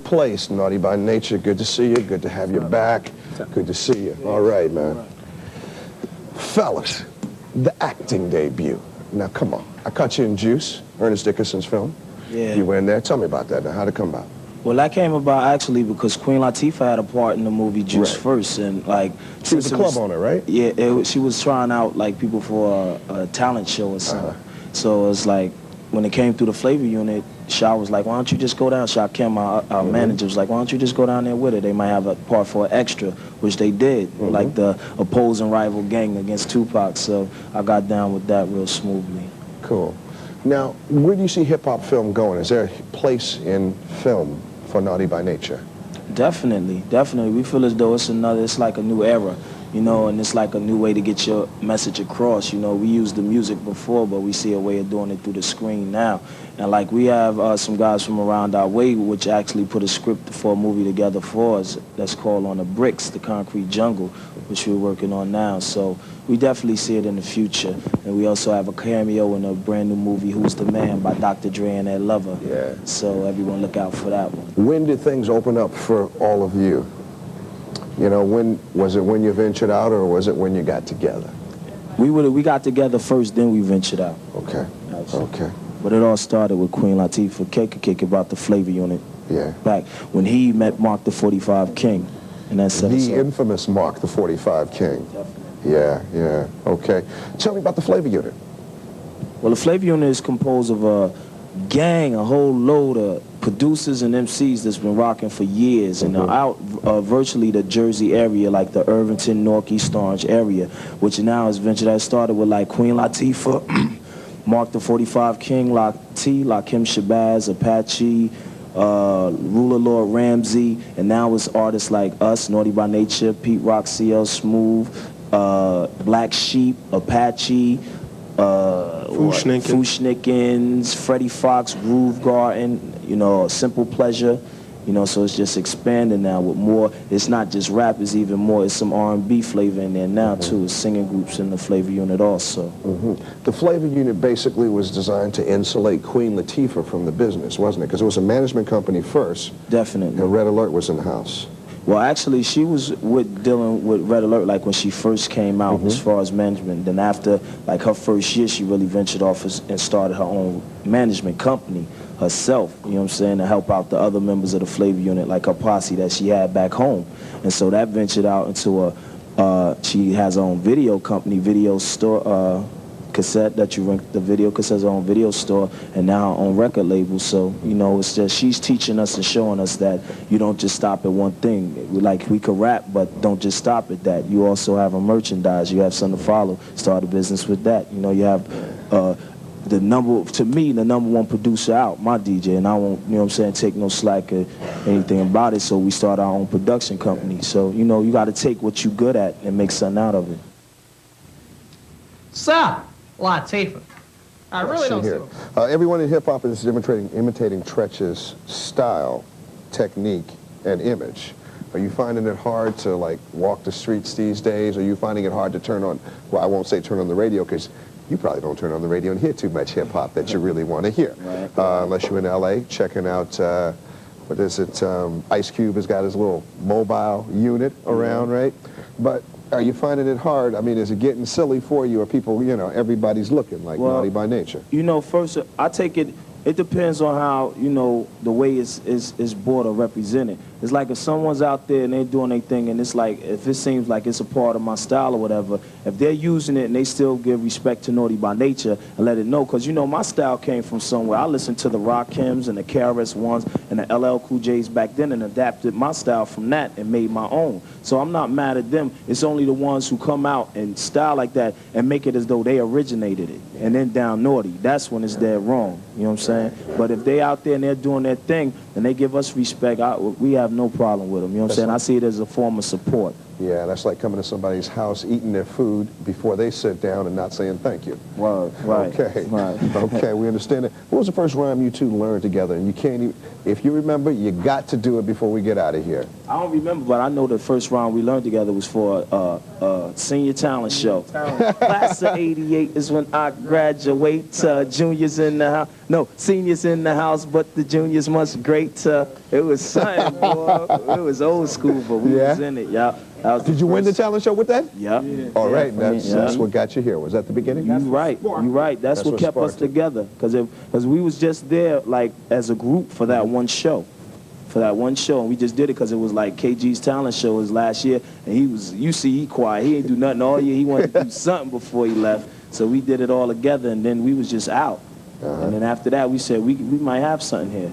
place, Naughty by Nature. Good to see you. Good to have you back. Good to see you. All right, man. Fellas, the acting debut. Now, come on. I caught you in Juice, Ernest Dickerson's film. Yeah. You were in there. Tell me about that. Now, how'd it come about? Well, that came about actually because Queen Latifah had a part in the movie Juice Right. first, and like She was the club owner, right? Yeah, she was trying out like people for a talent show or something. So it was like when it came through the Flavor Unit, Shaw was like, "Why don't you just go down?" Shaw Kim, our manager, was like, "Why don't you just go down there with her? They might have a part for an extra," which they did, like the opposing rival gang against Tupac. So I got down with that real smoothly. Cool. Now, where do you see hip-hop film going? Is there a place in film for Naughty by Nature? Definitely. We feel as though it's like a new era, you know, and it's like a new way to get your message across. You know, we used the music before, but we see a way of doing it through the screen now. And like we have some guys from around our way, which actually put a script for a movie together for us that's called On the Bricks, The Concrete Jungle, which we're working on now. So we definitely see it in the future. And we also have a cameo in a brand new movie, Who's the Man, by Dr. Dre and Ed Lover. Yeah. So everyone look out for that one. When did things open up for all of you? You know, was it when you ventured out, or was it when you got together? We got together first, then we ventured out. Okay. Absolutely. Okay. But it all started with Queen Latifah. Kick about the Flavor Unit. Yeah. Back when he met Mark the 45 King. And that set us The up. infamous Mark the 45 King. Definitely. Yeah. Okay. Tell me about the Flavor Unit. Well, the Flavor Unit is composed of a gang, a whole load of producers and MCs that's been rocking for years and are out virtually the Jersey area, like the Irvington, North East Orange area, which now has ventured. That started with like Queen Latifah, Mark the 45 King, Lakim Shabazz, Apache, Ruler Lord Ramsey, and now it's artists like us, Naughty by Nature, Pete Rock, CL Smooth, Black Sheep, Apache, Fushnikins, Freddie Fox, Groove Garden, you know, Simple Pleasure, you know, so it's just expanding now with more. It's not just rap, it's even more. It's some R&B flavor in there now too. It's singing groups in the Flavor Unit also. The Flavor Unit basically was designed to insulate Queen Latifah from the business, wasn't it? Because it was a management company first. Definitely. And Red Alert was in the house. Well, actually, she was dealing with Red Alert like when she first came out as far as management. Then after like her first year, she really ventured off and started her own management company herself, you know what I'm saying, to help out the other members of the Flavor Unit, like her posse that she had back home. And so that ventured out into she has her own video company, video store, cassette that you rent the video cassettes, her own video store, and now her own record label. So, you know, it's just she's teaching us and showing us that you don't just stop at one thing. We could rap, but don't just stop at that. You also have a merchandise. You have something to follow. Start a business with that. You know, you have the number one producer out, my DJ, and I won't, you know what I'm saying, take no slack or anything about it. So we start our own production company. So, you know, you got to take what you good at and make something out of it. Sir, Latifah. I really don't see him. Everyone in hip-hop is imitating Treach's style, technique, and image. Are you finding it hard to, like, walk the streets these days? Are you finding it hard to turn on, well, I won't say turn on the radio, because you probably don't turn on the radio and hear too much hip-hop that you really want to hear. Right. Unless you're in L.A. checking out, what is it, Ice Cube has got his little mobile unit around, right? But are you finding it hard? I mean, is it getting silly for you, or people, you know, everybody's looking like Naughty by Nature? You know, first, I take it depends on how, you know, the way it's bought or represented. It's like if someone's out there and they're doing their thing, and it's like, if it seems like it's a part of my style or whatever, if they're using it and they still give respect to Naughty by Nature and let it know, because, you know, my style came from somewhere. I listened to the Rakims and the KRS-Ones and the LL Cool J's back then and adapted my style from that and made my own. So I'm not mad at them. It's only the ones who come out and style like that and make it as though they originated it and then down Naughty. That's when it's dead wrong. You know what I'm saying? But if they out there and they're doing their thing and they give us respect, we have no problem with them. You know what I'm saying? I see it as a form of support. Yeah, that's like coming to somebody's house, eating their food before they sit down and not saying thank you. Right. Okay. Right. Okay, we understand it. What was the first rhyme you two learned together? And you can't even, if you remember, you got to do it before we get out of here. I don't remember, but I know the first round we learned together was for a senior talent show. Class of '88 is when I graduate. Juniors in the house. No, seniors in the house, but the juniors must great. It was something, boy. It was old school, but we was in it, yeah. Did you win the talent show with that? Yeah. All right, that's what got you here. Was that the beginning? You right. That's what kept us together, because we was just there like as a group for that one show. And we just did it because it was like KG's talent show was last year, and he quiet. He ain't do nothing all year. He wanted to do something before he left, so we did it all together, and then we was just out. And then after that, we said we might have something here.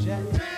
Jack.